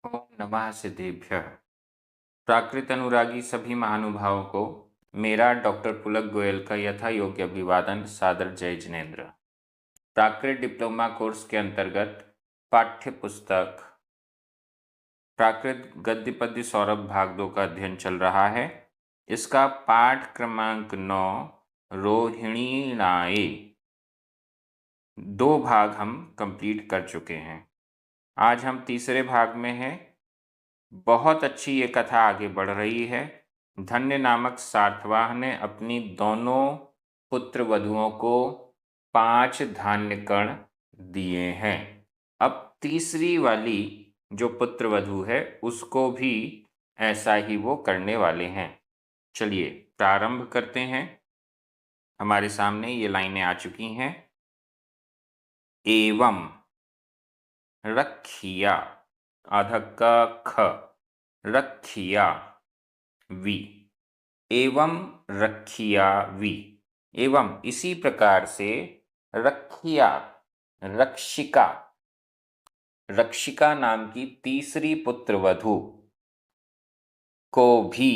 ओम नमः सिद्धेभ्यः। प्राकृत अनुरागी सभी महानुभावों को मेरा डॉक्टर पुलक गोयल का यथा योग्य अभिवादन, सादर जय जिनेन्द्र। प्राकृत डिप्लोमा कोर्स के अंतर्गत पाठ्य पुस्तक प्राकृत गद्य पद्य सौरभ भाग 2 का अध्ययन चल रहा है। इसका पाठ क्रमांक 9 रोहिणीणाए 2 भाग हम कंप्लीट कर चुके हैं। आज हम तीसरे भाग में हैं। बहुत अच्छी ये कथा आगे बढ़ रही है। धन्य नामक सातवाह ने अपनी दोनों पुत्र वधुओं को 5 धान्य कण दिए हैं। अब तीसरी वाली जो पुत्र वधु है उसको भी ऐसा ही वो करने वाले हैं। चलिए प्रारंभ करते हैं। हमारे सामने ये लाइनें आ चुकी हैं। एवं रखिया अधक का ख रखिया वी एवं रखिया वी एवं इसी प्रकार से रखिया रक्षिका रक्षिका नाम की तीसरी पुत्र वधु को भी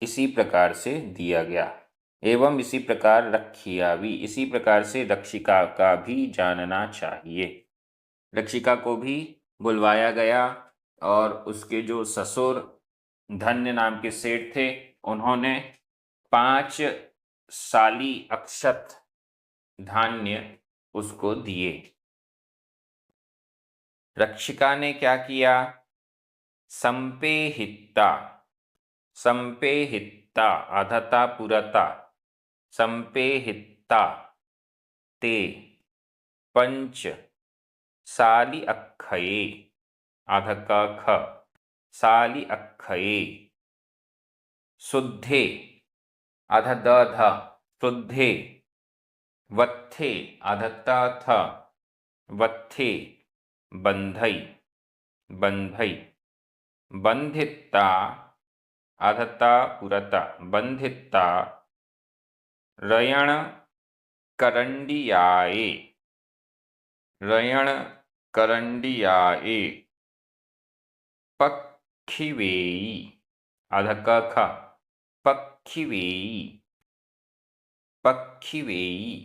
इसी प्रकार से दिया गया। एवं इसी प्रकार रखिया वी इसी प्रकार से रक्षिका का भी जानना चाहिए। रक्षिका को भी बुलवाया गया और उसके जो ससुर धन्य नाम के सेठ थे उन्होंने 5 साली अक्षत धान्य उसको दिए। रक्षिका ने क्या किया? संपेहिता संपेहिता अधता पुरता संपेहिता ते 5 साली अक्षये अधका ख साली अक्षये शुद्धे अध ध शुद्धे वत्थे अधता थ वत्थे बंधई बंधई बंधिता अधता पुरता बंधिता रयण करंडियाए रयण करंडियाए पक्षिवेयी अधक ख पक्षिवेयी पक्षिवेयी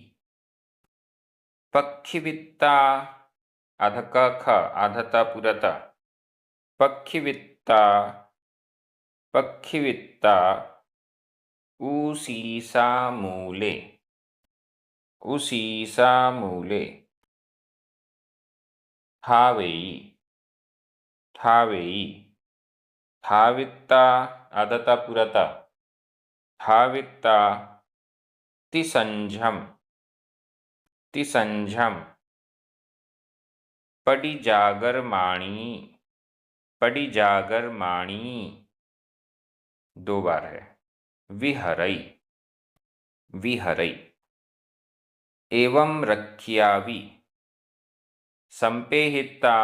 पक्षिवित्ता अधक ख अधता पुरता पक्षिवित्ता पक्षिवित्ता उसीसा मूले उसीसा मूले ठावेयी ठावेयी ठावित्ता अधता पुरता ठावित्ता तिसंझम तिसंझम पडिजागरमाणी पडिजागरमाणी 2 बार है। विहरई विहरई एवं रख्यावि संपेहिता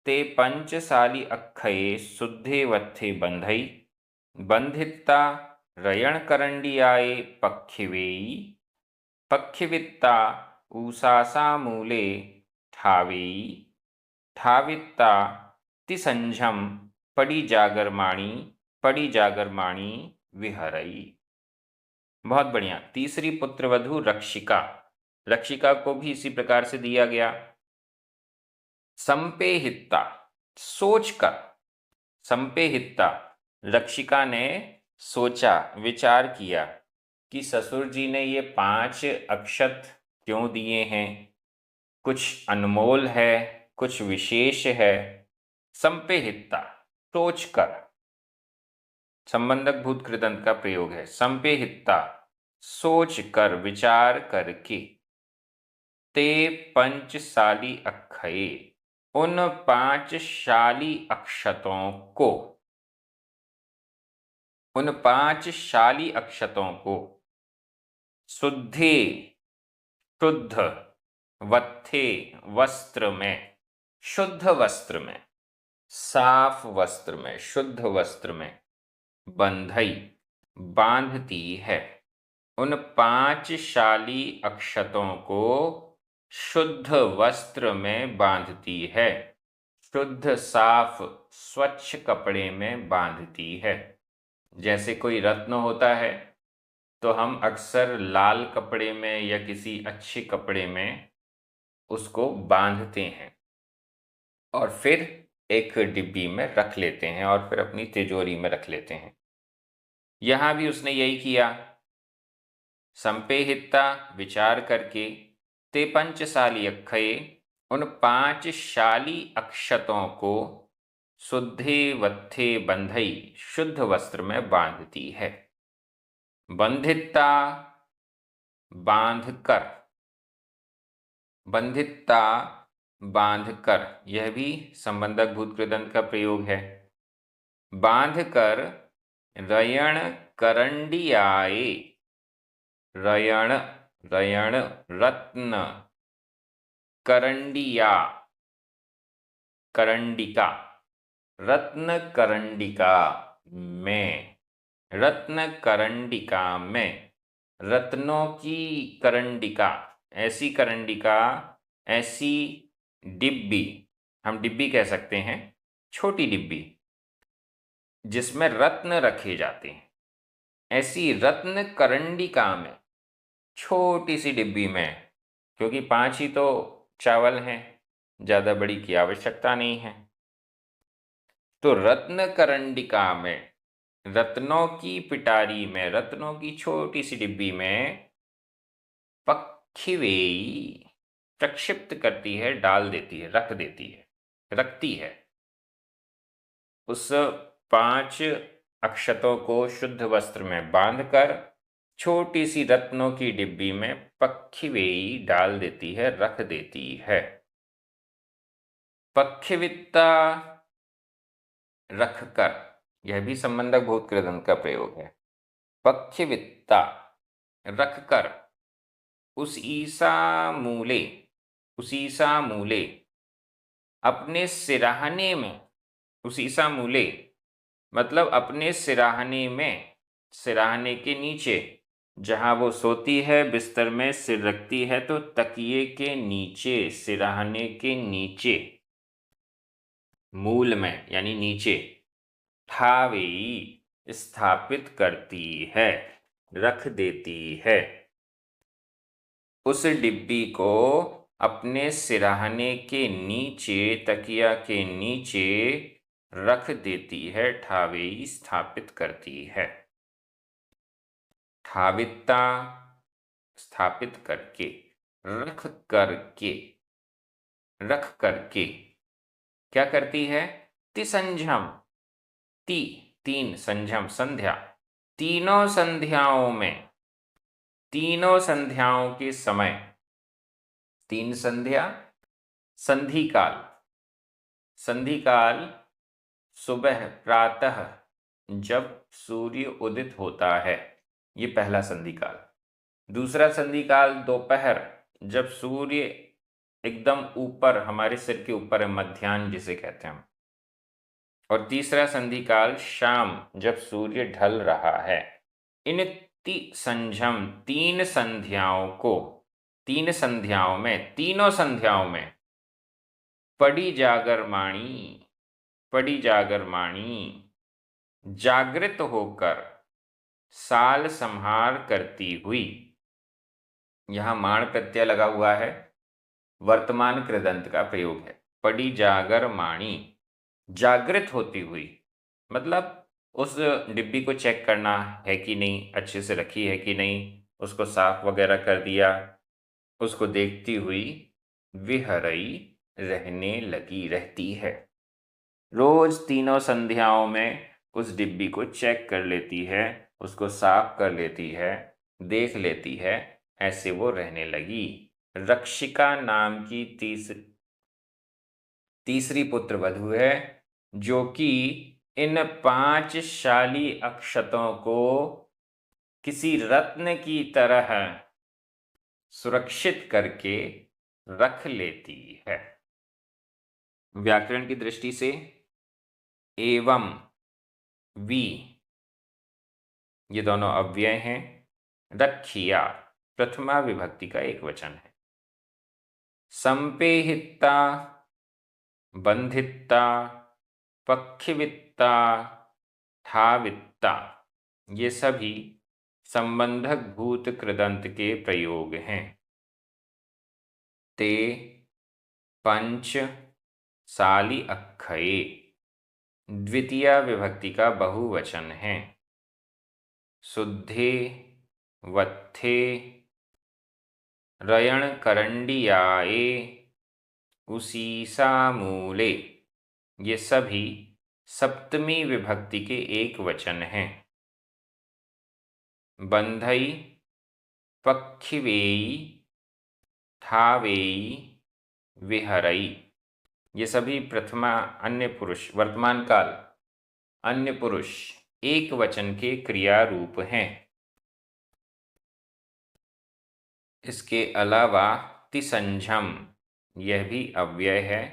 ते 5 साली अक्षये शुद्धे वत्थे बंधई बंधिता रयण करंडियाए पक्षिवेयी पक्षिवित्ता उषासा मूले ठावेयी ठावित्ता तिसंझम पड़ी जागरमाणी विहरई। बहुत बढ़िया। तीसरी पुत्रवधु रक्षिका रक्षिका को भी इसी प्रकार से दिया गया। संपेहिता सोचकर संपेहिता रक्षिका ने सोचा विचार किया कि ससुर जी ने ये 5 अक्षत क्यों दिए हैं, कुछ अनमोल है, कुछ विशेष है। संपेहिता सोचकर संबंधक भूत कृदंत का प्रयोग है। संपेहिता सोचकर विचार करके ते 5 साली अक्षये उन 5 शाली अक्षतों को उन 5 शाली अक्षतों को शुद्धे शुद्ध वत्थे वस्त्र में शुद्ध वस्त्र में साफ वस्त्र में शुद्ध वस्त्र में बंधई बांधती है। उन 5 शाली अक्षतों को शुद्ध वस्त्र में बांधती है। शुद्ध साफ स्वच्छ कपड़े में बांधती है। जैसे कोई रत्न होता है तो हम अक्सर लाल कपड़े में या किसी अच्छे कपड़े में उसको बांधते हैं और फिर एक डिब्बी में रख लेते हैं और फिर अपनी तिजोरी में रख लेते हैं। यहां भी उसने यही किया। संपेहिता विचार करके ते पंचशाली अक्षये, उन 5 शाली अक्षतों को शुद्धे वत्थे बंधई शुद्ध वस्त्र में बांधती है। बंधिता बांधकर, बंधिता बांधकर, यह भी संबंधक भूत कृदंत का प्रयोग है। बांधकर रयण करंडियाए, रयण रयण रत्न, करंडिया करंडिका, रत्न करंडिका में, रत्न करंडिका में, रत्नों की करंडिका, ऐसी करंडिका, ऐसी डिब्बी, हम डिब्बी कह सकते हैं, छोटी डिब्बी जिसमें रत्न रखे जाते हैं, ऐसी रत्न करंडिका में, छोटी सी डिब्बी में, क्योंकि 5 ही तो चावल हैं, ज़्यादा बड़ी की आवश्यकता नहीं है। तो रत्न करंडिका में, रत्नों की पिटारी में, रत्नों की छोटी सी डिब्बी में पक्षिवेयी, प्रक्षिप्त करती है, डाल देती है, रख देती है, रखती है। उस 5 अक्षतों को शुद्ध वस्त्र में बांधकर छोटी सी रत्नों की डिब्बी में पक्षिवेयी डाल देती है, रख देती है। पक्षिवित्ता रखकर, यह भी संबंधक भूत कृदंत का प्रयोग है। पक्षिवित्ता रखकर, उस ईसा मूले, उस ईसा मूले, अपने सिराहने में, उस ईसा मूले मतलब अपने सिराहने में, सिराहने के नीचे, जहां वो सोती है, बिस्तर में सिर रखती है, तो तकिए के नीचे, सिराहने के नीचे, मूल में यानी नीचे, ठावेई स्थापित करती है, रख देती है। उस डिब्बी को अपने सिराहने के नीचे, तकिया के नीचे रख देती है, ठावेई स्थापित करती है। ठाविता स्थापित करके, रख करके, रख करके क्या करती है? तिसंझम, ती 3 संझम संध्या, तीनों संध्याओं में, तीनों संध्याओं के समय, 3 संध्या, संधि काल, संधि काल सुबह प्रातः जब सूर्य उदित होता है, ये पहला संधि काल। दूसरा संधि काल दोपहर, जब सूर्य एकदम ऊपर, हमारे सिर के ऊपर है, मध्याह्न जिसे कहते हैं हम। और तीसरा संधि काल शाम, जब सूर्य ढल रहा है। इन संझम 3 संध्याओं को, 3 संध्याओं में, तीनों संध्याओं में पड़ी जागरमाणी, पड़ी जागरमाणी जागृत होकर, साल संहार करती हुई, यहां माण प्रत्यय लगा हुआ है, वर्तमान कृदंत का प्रयोग है। पड़ी जागरमाणी, जागृत होती हुई, मतलब उस डिब्बी को चेक करना है कि नहीं, अच्छे से रखी है कि नहीं, उसको साफ वगैरह कर दिया, उसको देखती हुई विहरई रहने लगी, रहती है। रोज तीनों संध्याओं में उस डिब्बी को चेक कर लेती है, उसको साफ कर लेती है, देख लेती है, ऐसे वो रहने लगी। रक्षिका नाम की तीसरी पुत्र वधू है, जो कि इन 5 शाली अक्षतों को किसी रत्न की तरह सुरक्षित करके रख लेती है। व्याकरण की दृष्टि से एवं, वी, ये दोनों अव्यय हैं। रखिया प्रथमा विभक्ति का एक वचन है। संपेहिता बंधित्ता, पक्षिवित्ता, ठावित्ता, ये सभी संबंधक भूत कृदंत के प्रयोग हैं। ते पंच साली अक्षये द्वितीया विभक्ति का बहुवचन है। शुद्धे, वत्थे, रयण करंडियाए, उसीसा मूले, ये सभी सप्तमी विभक्ति के एक वचन हैं। बंधई, पक्षिवेयी, थावेयी, विहरई, ये सभी प्रथमा अन्य पुरुष वर्तमान काल अन्य पुरुष एक वचन के क्रिया रूप हैं। इसके अलावा तिसंझम, यह भी अव्यय है।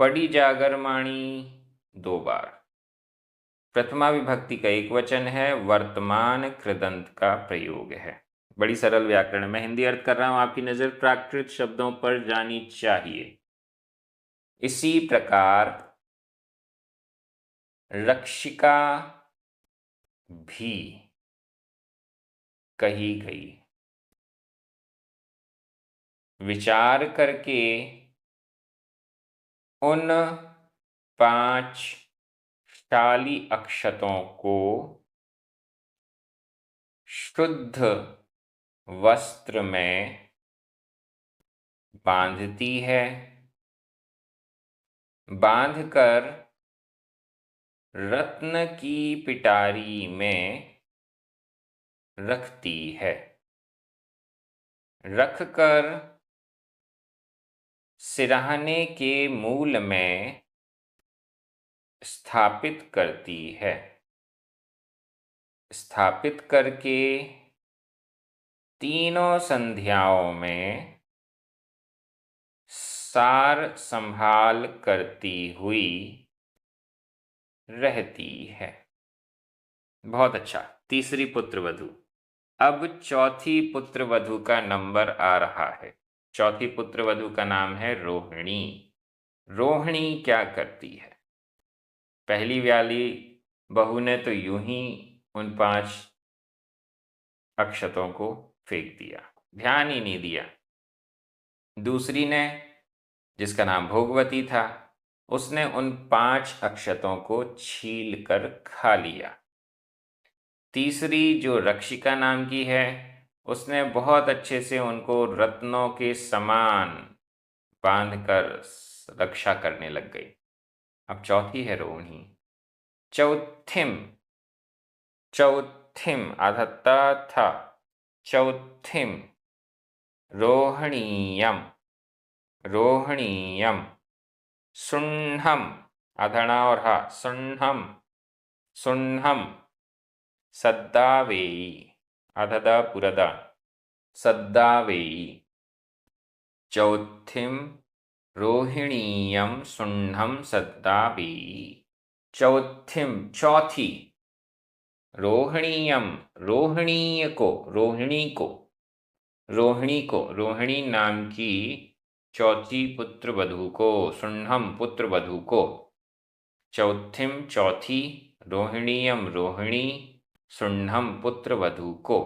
पड़ी जागरमाणी, 2 बार। प्रथमा विभक्ति का एक वचन है, वर्तमान कृदंत का प्रयोग है। बड़ी सरल व्याकरण में हिंदी अर्थ कर रहा हूं, आपकी नजर प्राकृत शब्दों पर जानी चाहिए। इसी प्रकार रक्षिका भी कही गई। विचार करके उन 5 शाली अक्षतों को शुद्ध वस्त्र में बांधती है, बांधकर रत्न की पिटारी में रखती है, रखकर सिरहाने के मूल में स्थापित करती है, स्थापित करके तीनों संध्याओं में सार संभाल करती हुई रहती है। बहुत अच्छा। तीसरी पुत्रवधू। अब चौथी पुत्रवधू का नंबर आ रहा है। चौथी पुत्रवधू का नाम है रोहिणी। रोहिणी क्या करती है? पहली वाली बहू ने तो यूं ही उन 5 अक्षतों को फेंक दिया, ध्यान ही नहीं दिया। दूसरी ने, जिसका नाम भोगवती था, उसने उन 5 अक्षतों को छील कर खा लिया। तीसरी जो रक्षिका नाम की है, उसने बहुत अच्छे से उनको रत्नों के समान बांधकर रक्षा करने लग गई। अब चौथी है रोहिणी। चौथिम, चौथिम आधा ता था, चौथिम रोहिणीयम, रोहिणीयम। सुण्हम आधा णा और हा, सुण्हम, सुण्हम। सद्दावेयी आधा दा पूरा दा, सद्दावेयी। चौथिम रोहिणीयम सुण्हम सद्दावेयी। चौथिम चौथी, रोहिणीयम रोहिणीय को, रोहिणी को, रोहिणी को, रोहिणी नाम की चौथी पुत्र वधू को, सुण्हम पुत्र वधू को। चौथिम चौथी, रोहिणीयम रोहिणी, सुण्हम पुत्र वधू को।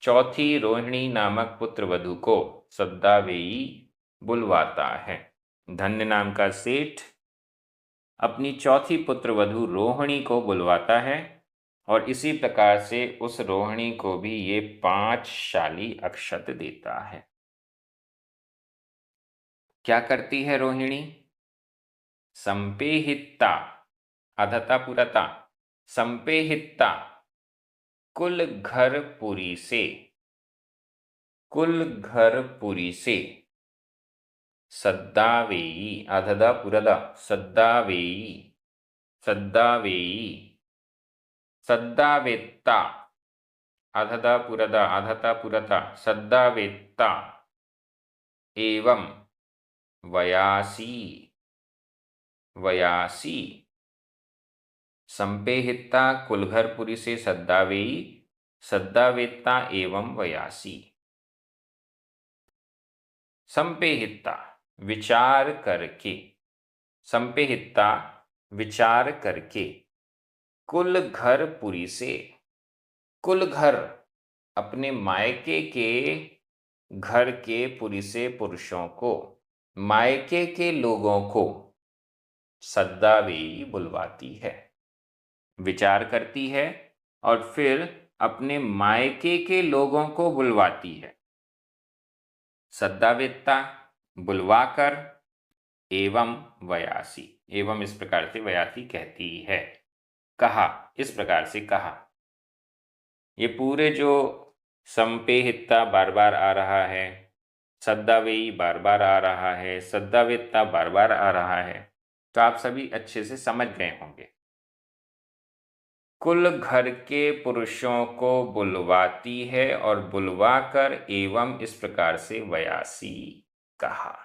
चौथी रोहिणी नामक पुत्र वधू को सद्दावेयी बुलवाता है। धन्य नाम का सेठ अपनी चौथी पुत्र वधू रोहिणी को बुलवाता है और इसी प्रकार से उस रोहिणी को भी ये 5 शाली अक्षत देता है। क्या करती है रोहिणी? संपेहिता अधता पुरता, संपेहिता कुल घर पुरी से, कुल घर पुरी से। सद्दावेयी अधदा पुरदा, सद्दावेयी, सद्दावेयी। सद्दावेत्ता अधदा पुरदा, अधता पुरता, सद्दावेत्ता। एवं वयासी, वयासी। संपेहिता कुलघरपुरी से सद्दावेयी, सद्दावेत्ता एवं वयासी। संपेहिता विचार करके, संपेहिता विचार करके, कुल घर पुरी से, कुल घर अपने मायके के घर के पुरी से पुरुषों को, मायके के लोगों को सद्दावेई बुलवाती है, विचार करती है और फिर अपने मायके के लोगों को बुलवाती है। सद्दावेत्ता बुलवाकर, एवं वयासी, एवं इस प्रकार से वयासी कहती है, कहा, इस प्रकार से कहा। ये पूरे जो संपेहिता बार बार आ रहा है, सद्दावेई बार बार आ रहा है, सद्दावेत्ता बार बार आ रहा है, तो आप सभी अच्छे से समझ गए होंगे। कुल घर के पुरुषों को बुलवाती है और बुलवाकर एवं इस प्रकार से वयासी कहा।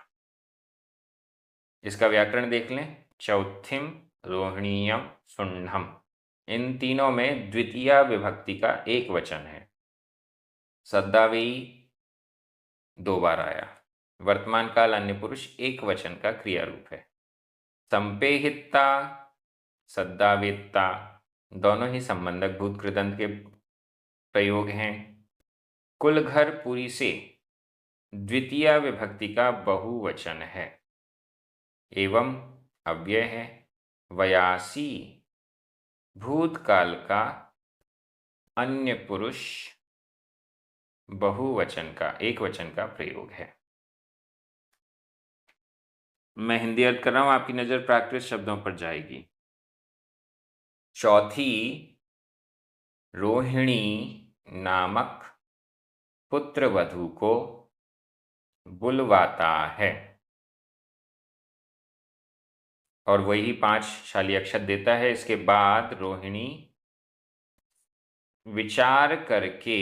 इसका व्याकरण देख लें। चौथिम, रोहिणीयम, सुण्णम, इन तीनों में द्वितीया विभक्ति का एक वचन है। सद्दावेई दो बार आया। वर्तमान काल अन्य पुरुष एक वचन का क्रिया रूप है। संपेहिता, सद्दावेत्ता दोनों ही संबंधक भूत कृदंत के प्रयोग हैं। कुल घर पुरी से द्वितीया विभक्ति का बहुवचन है। एवं अव्यय है। वयासी भूतकाल का अन्य पुरुष बहुवचन का एक वचन का प्रयोग है। मैं हिंदी अर्थ कर रहा हूं, आपकी नजर प्राकृत शब्दों पर जाएगी। चौथी रोहिणी नामक पुत्रवधू को बुलवाता है और वही 5 शाली अक्षर देता है। इसके बाद रोहिणी विचार करके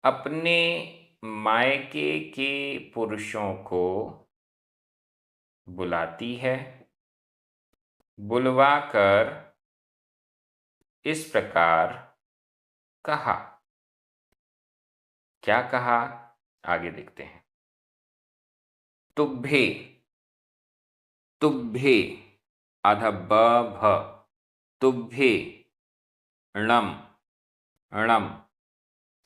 अपने मायके के पुरुषों को बुलाती है, बुलवाकर इस प्रकार कहा। क्या कहा, आगे देखते हैं। तुभ्ये, तुभ्ये आधा ब भ, तुभ्ये णम, णम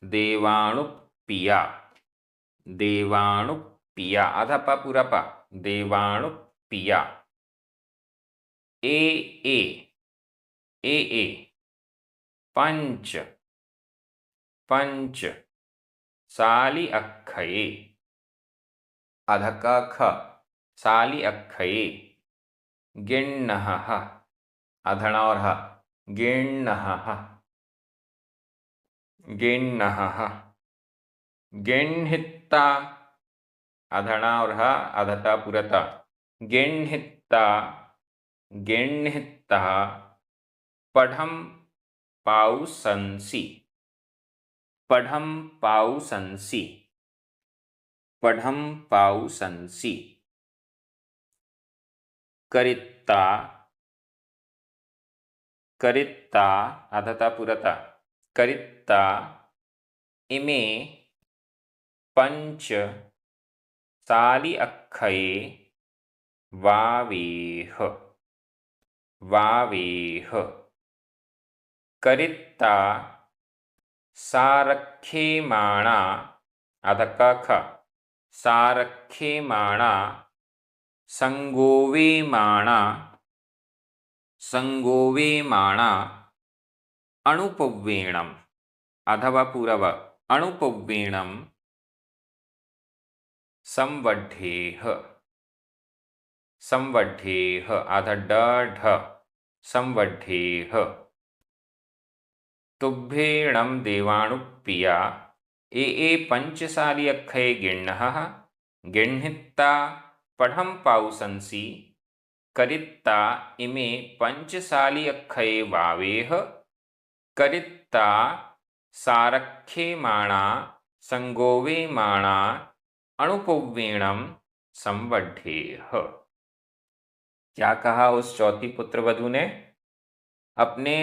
देवाणुपिया, देवाणुपिया आधा पा पूरा पा, देवाणुपिया। ए ए, ए ए पंच, पंच साली अक्षये, आधा का ख, साली अक्षये। गिण्णः अधण और ह, गिण्णः, गिण्णः। गिण्हित्ता अधणा और ह, अधता पुरता, गिण्हित्ता, गिण्हित्तः। पढ़म पाउसंसि, पढ़म पाउसंसि, पढ़म पाउसंसि। करित्ता, करित्ता अधता पुरता, करित्ता। इमे पंच साली अक्षये वावेह, वावेह। करित्ता सारख्येमाणा अधका ख, सारख्येमाणा। संगोवेमाणा, संगोवेमाणा। अणुपव्येणम अधवा पूरव, अणुपव्येणम। संवढ्येह, संवढ्येह आधा ड ढ, संवढ्येह। तुभ्येणम देवाणुपिया, ए पंचसाली अक्षये गिण्णः, गिण्हित्ता पढ़म पाउसंसि। करित्ता इमे पंचसाली अक्षये वावेह, करित्ता सारख्येमाणा, संगोवेमाणा। अणुपव्येणम संवढ्येह। क्या कहा उस चौथी पुत्रवधू ने? अपने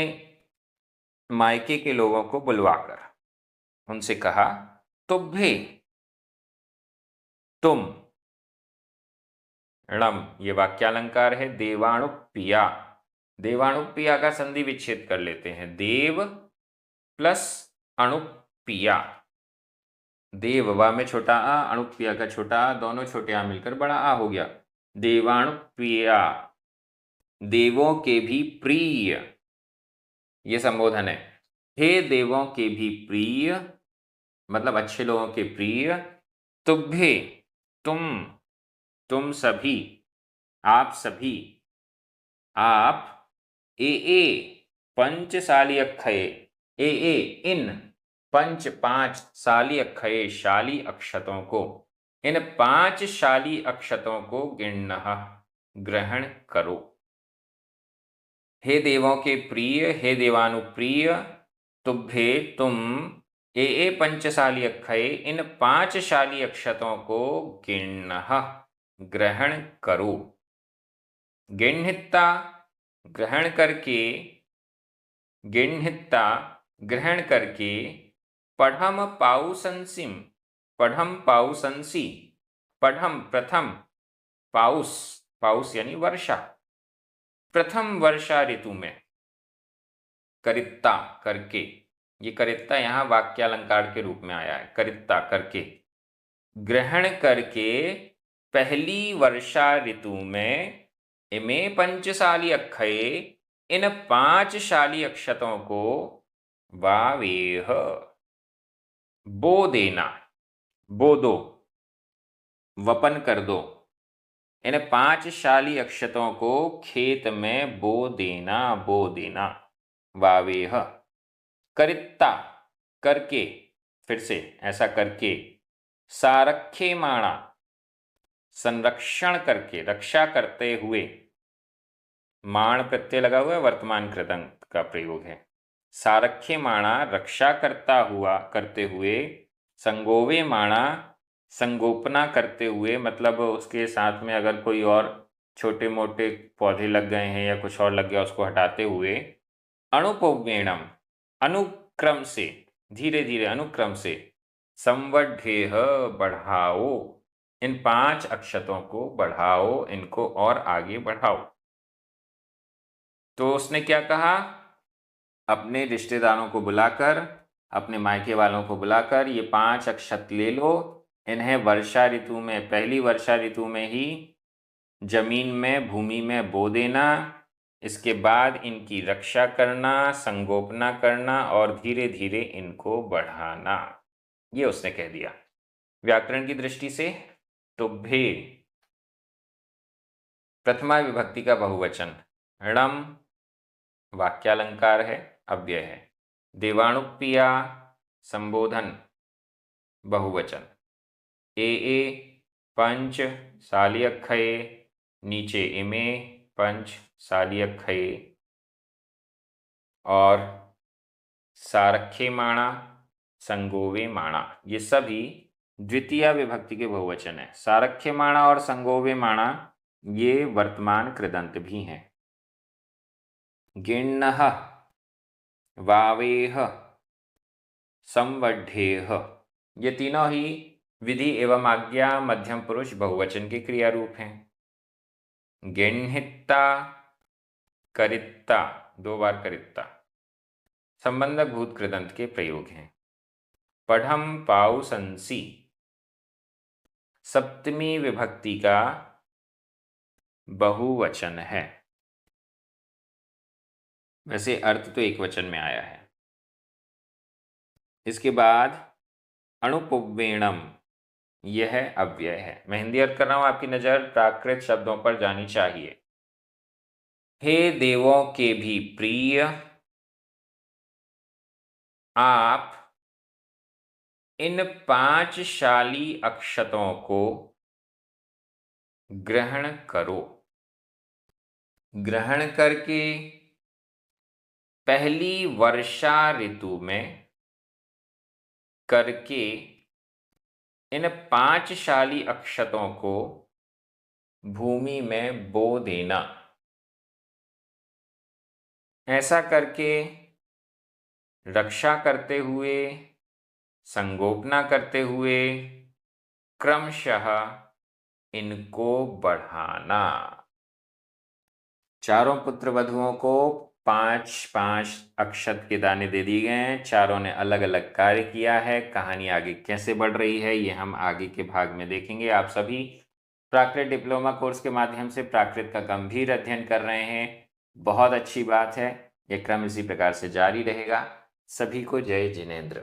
मायके के लोगों को बुलवाकर उनसे कहा, तुभ्ये तुम, णम ये वाक्यालंकार है। देवाणुप्रिया, देवाणुप्रिया का संधि विच्छेद कर लेते हैं। देव प्लस अणुप्रिया, देव वा में छोटा आ, अणुप्रिया का छोटा आ, दोनों छोटे आ मिलकर बड़ा आ हो गया। देवाणुप्रिया, देवों के भी प्रिय, ये संबोधन है। हे देवों के भी प्रिय, मतलब अच्छे लोगों के प्रिय। तुभ्ये, तुम सभी, आप सभी, आप ए पंचशाली अक्षये, ए इन पंच पांच शाली अक्षये शाली अक्षतों को, इन पांच शाली अक्षतों को गिण्णः ग्रहण करो। हे देवों के प्रिय, हे देवानुप्रिय, तुभ्ये तुम ए पंचशाली अक्षये इन पांचशाली अक्षतों को गिण्णः ग्रहण करो। गिण्हित्ता ग्रहण करके, गिण्हित्ता ग्रहण करके, पढ़म पाउसंसिम, पढ़म पाउसंसी, पढ़म प्रथम, पाउस, पाउस यानी वर्षा, प्रथम वर्षा ऋतु में, करित्ता करके, ये करित्ता यहाँ वाक्यालंकार के रूप में आया है, करित्ता करके, ग्रहण करके पहली वर्षा ऋतु में इमे पंचशाली अक्षये इन पांचशाली अक्षतों को वावेह बो देना, बो दो, वपन कर दो, इन पांचशाली अक्षतों को खेत में बो देना, बो देना। वावेह करित्ता करके, फिर से ऐसा करके, सारख्ये माणा संरक्षण करके, रक्षा करते हुए, माण प्रत्यय लगा हुआ है, वर्तमान कृदंत का प्रयोग है। सारख्ये माणा रक्षा करता हुआ, करते हुए, संगोवे माणा संगोपना करते हुए, मतलब उसके साथ में अगर कोई और छोटे मोटे पौधे लग गए हैं या कुछ और लग गया उसको हटाते हुए, अणुपवेणम अनुक्रम से, धीरे धीरे अनुक्रम से, संवढेह बढ़ाओ, इन पांच अक्षतों को बढ़ाओ, इनको और आगे बढ़ाओ। तो उसने क्या कहा, अपने रिश्तेदारों को बुलाकर, अपने मायके वालों को बुलाकर ये पांच अक्षत ले लो, इन्हें वर्षा ऋतु में, पहली वर्षा ऋतु में ही जमीन में, भूमि में बो देना, इसके बाद इनकी रक्षा करना, संगोपना करना और धीरे धीरे इनको बढ़ाना, ये उसने कह दिया। व्याकरण की दृष्टि से तुभ्ये प्रथमा विभक्ति का बहुवचन, णम वाक्यालंकार है, अव्यय है। देवाणुप्रिया संबोधन बहुवचन, ए पंच शाली अक्षये, नीचे इमे पंच शाली अक्षये, और सारख्ये माणा संगोवे माणा, ये सभी द्वितीय विभक्ति के बहुवचन है। सारख्ये माणा और संगोवे माणा ये वर्तमान कृदंत भी हैं। गिण्णः, वावेह, संवढेह, ये तीनों ही विधि एवं आज्ञा मध्यम पुरुष बहुवचन के क्रिया रूप हैं। गिण्हित्ता, करित्ता, दो बार करित्ता, संबंधक भूत कृदंत के प्रयोग हैं। पढ़म पाउसंसी सप्तमी विभक्ति का बहुवचन है, वैसे अर्थ तो एक वचन में आया है। इसके बाद अणुपवेणम, यह अव्यय है। मैं हिंदी अर्थ कर रहा हूं, आपकी नजर प्राकृत शब्दों पर जानी चाहिए। हे देवों के भी प्रिय, आप इन पांच शाली अक्षतों को ग्रहण करो। ग्रहण करके पहली वर्षा ऋतु में, करके इन पांच शाली अक्षतों को भूमि में बो देना। ऐसा करके रक्षा करते हुए, संगोपना करते हुए, क्रमशः इनको बढ़ाना। चारों पुत्र वधुओं को 5-5 अक्षत के दाने दे दिए गए हैं। चारों ने अलग अलग कार्य किया है। कहानी आगे कैसे बढ़ रही है ये हम आगे के भाग में देखेंगे। आप सभी प्राकृत डिप्लोमा कोर्स के माध्यम से प्राकृत का गंभीर अध्ययन कर रहे हैं, बहुत अच्छी बात है। यह क्रम इसी प्रकार से जारी रहेगा। सभी को जय जिनेंद्र।